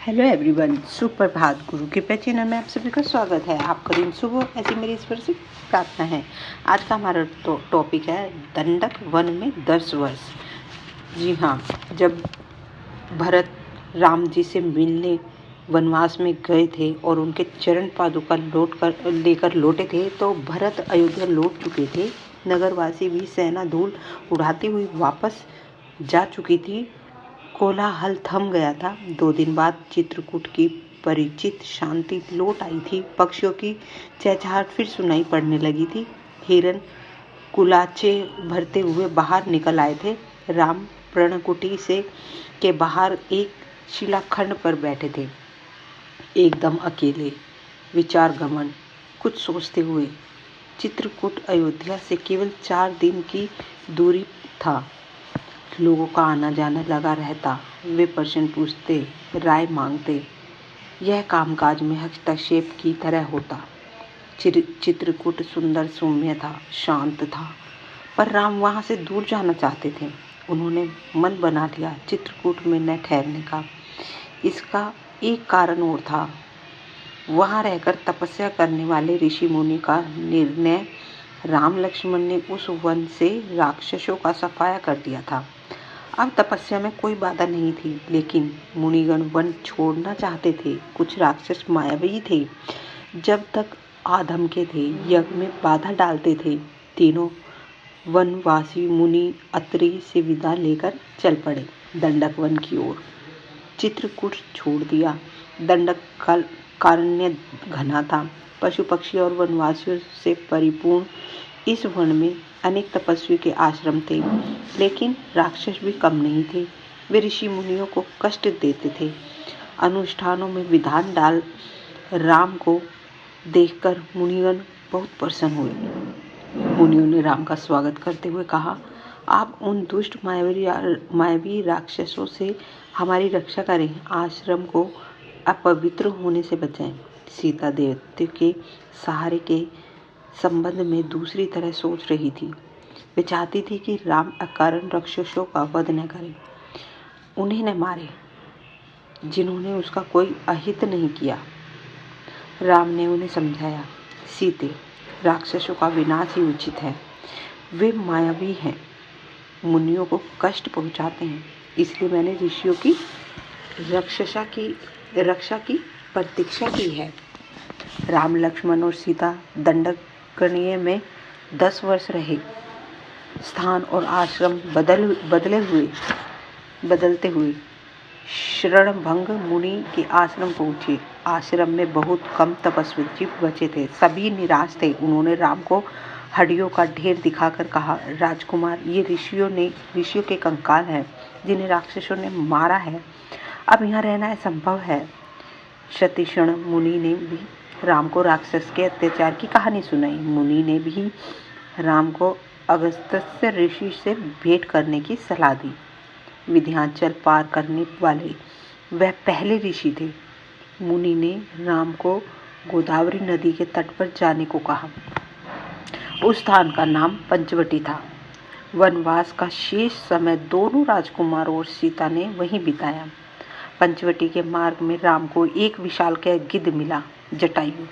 Hello everyone, सुप्रभात। गुरु कृपा channel में आप सभी का स्वागत है। आपका दिन शुभ हो, ऐसी मेरी ईश्वर से प्रार्थना है। आज का हमारा टॉपिक है दंडक वन में 10 वर्ष। जी हाँ, जब भरत राम जी से मिलने वनवास में गए थे और उनके चरण पादुका लेकर लौटे थे, तो भरत अयोध्या लौट चुके थे। नगरवासी भी सेना धूल उड़ाती हुई वापस जा चुकी थी। कोलाहल थम गया था। 2 दिन बाद चित्रकूट की परिचित शांति लौट आई थी। पक्षियों की चहचहाट फिर सुनाई पड़ने लगी थी। हिरन कुलाचे भरते हुए बाहर निकल आए थे। राम पर्णकुटी से के बाहर एक शिलाखंड पर बैठे थे, एकदम अकेले, विचार गमन, कुछ सोचते हुए। चित्रकूट अयोध्या से केवल 4 दिन की दूरी था। लोगों का आना जाना लगा रहता। वे प्रश्न पूछते, राय मांगते। यह कामकाज में हस्तक्षेप की तरह होता। चित्रकूट सुंदर सौम्य था, शांत था, पर राम वहां से दूर जाना चाहते थे। उन्होंने मन बना लिया चित्रकूट में न ठहरने का। इसका एक कारण और था। वहां रहकर तपस्या करने वाले ऋषि मुनि का निर्णय। राम लक्ष्मण ने उस वन से राक्षसों का सफाया कर दिया था। अब तपस्या में कोई बाधा नहीं थी, लेकिन मुनिगण वन छोड़ना चाहते थे। कुछ राक्षस मायावी थे, जब तक आधम के थे, यज्ञ में बाधा डालते थे। तीनों वनवासी मुनि अत्रि से विदा लेकर चल पड़े दंडक वन की ओर। चित्रकूट छोड़ दिया। दंडक कारण्य घना था। पशु पक्षी और वनवासियों से परिपूर्ण इस वन में अनेक तपस्वी के आश्रम थे, लेकिन राक्षस भी कम नहीं थे। वे ऋषि मुनियों को कष्ट देते थे। अनुष्ठानों में विधान डाल राम को देखकर मुनिगण बहुत प्रसन्न हुए। मुनियों ने राम का स्वागत करते हुए कहा, आप उन दुष्ट मायावी राक्षसों से हमारी रक्षा करें, आश्रम को अपवित्र होने से बचाएं। सीता देवते के सहारे के संबंध में दूसरी तरह सोच रही थी। वे चाहती थी कि राम अकारण राक्षसों का वध न करें, उन्हें न मारे जिन्होंने उसका कोई अहित नहीं किया। राम ने उन्हें समझाया, सीते, राक्षसों का विनाश ही उचित है। वे मायावी हैं, मुनियों को कष्ट पहुंचाते हैं, इसलिए मैंने ऋषियों की रक्षा की प्रतीक्षा की है। राम लक्ष्मण और सीता दंडकण्य में 10 वर्ष रहे। स्थान और आश्रम बदलते हुए शरणभंग मुनि के आश्रम पहुंचे। आश्रम में बहुत कम तपस्वी बचे थे, सभी निराश थे। उन्होंने राम को हड्डियों का ढेर दिखाकर कहा, राजकुमार, ये ऋषियों के कंकाल हैं, जिन्हें राक्षसों ने मारा है। अब यहाँ रहना असंभव है। शतृष्ण मुनि ने भी राम को राक्षस के अत्याचार की कहानी सुनाई। मुनि ने भी राम को अगस्त्य ऋषि से भेंट करने की सलाह दी। विंध्याचल पार करने वाले वह पहले ऋषि थे। मुनि ने राम को गोदावरी नदी के तट पर जाने को कहा। उस स्थान का नाम पंचवटी था। वनवास का शेष समय दोनों राजकुमार और सीता ने वहीं बिताया। पंचवटी के मार्ग में राम को एक विशालकाय गिद्ध मिला, जटायु।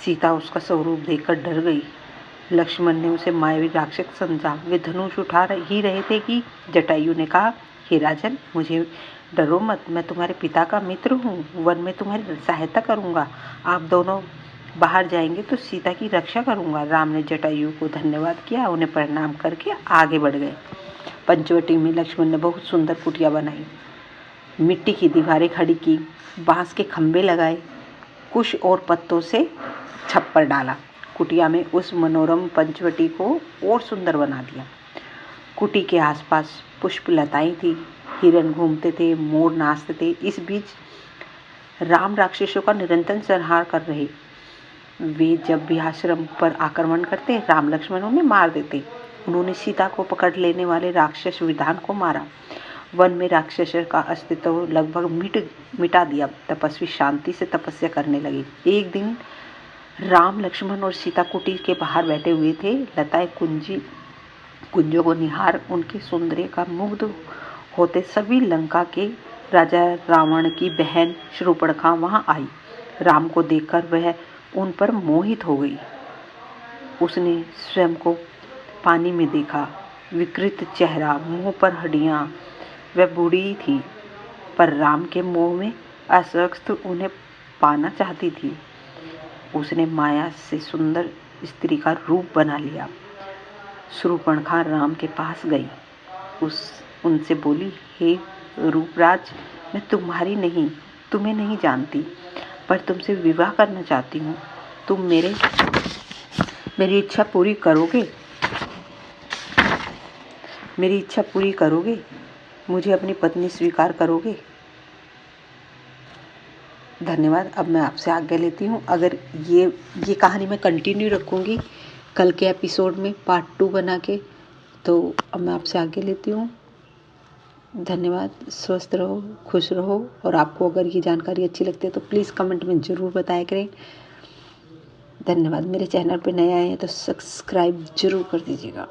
सीता उसका स्वरूप देखकर डर गई। लक्ष्मण ने उसे मायावी राक्षस समझा। वे धनुष उठा ही रहे थे कि जटायु ने कहा, हे राजन, मुझे डरो मत, मैं तुम्हारे पिता का मित्र हूँ, वन में तुम्हारी सहायता करूँगा। आप दोनों बाहर जाएंगे तो सीता की रक्षा करूँगा। राम ने जटायु को धन्यवाद किया, उन्हें प्रणाम करके आगे बढ़ गए। पंचवटी में लक्ष्मण ने बहुत सुंदर कुटिया बनाई, मिट्टी की दीवारें खड़ी की, बांस के खंभे लगाए, कुश और पत्तों से छप्पर डाला। कुटिया में उस मनोरम पंचवटी को और सुंदर बना दिया। कुटी के आसपास पुष्प लताएं थी, हिरन घूमते थे, मोर नाचते थे। इस बीच राम राक्षसों का निरंतर संहार कर रहे। वे जब भी आश्रम पर आक्रमण करते, राम लक्ष्मण उन्हें मार देते। उन्होंने सीता को पकड़ लेने वाले राक्षस विधान को मारा। वन में राक्षसों का अस्तित्व लगभग मिटा दिया। तपस्वी शांति से तपस्या करने लगे। एक दिन राम लक्ष्मण और सीता कुटी के बाहर बैठे हुए थे। लताएं कुंजों को निहार उनके सौंदर्य का मुग्ध होते सभी लंका के राजा रावण की बहन शूर्पणखा वहां आई। राम को देखकर वह उन पर मोहित हो गई। उसने स्वयं को पानी में देखा, विकृत चेहरा, मुंह पर हड्डियां। वह बूढ़ी थी, पर राम के मोह में आसक्त उन्हें पाना चाहती थी। उसने माया से सुंदर स्त्री का रूप बना लिया। शूर्पणखा राम के पास गई, उनसे बोली, हे रूपराज, मैं तुम्हें नहीं जानती, पर तुमसे विवाह करना चाहती हूँ। तुम मेरी इच्छा पूरी करोगे? मेरी इच्छा पूरी करोगे? मुझे अपनी पत्नी स्वीकार करोगे? धन्यवाद। अब मैं आपसे आज्ञा लेती हूँ। अगर ये कहानी मैं कंटिन्यू रखूँगी कल के एपिसोड में पार्ट 2 बना के, तो अब मैं आपसे आज्ञा लेती हूँ। धन्यवाद। स्वस्थ रहो, खुश रहो, और आपको अगर ये जानकारी अच्छी लगती है तो प्लीज़ कमेंट में ज़रूर बताया करें। धन्यवाद। मेरे चैनल पे नए आए हैं तो सब्सक्राइब ज़रूर कर दीजिएगा।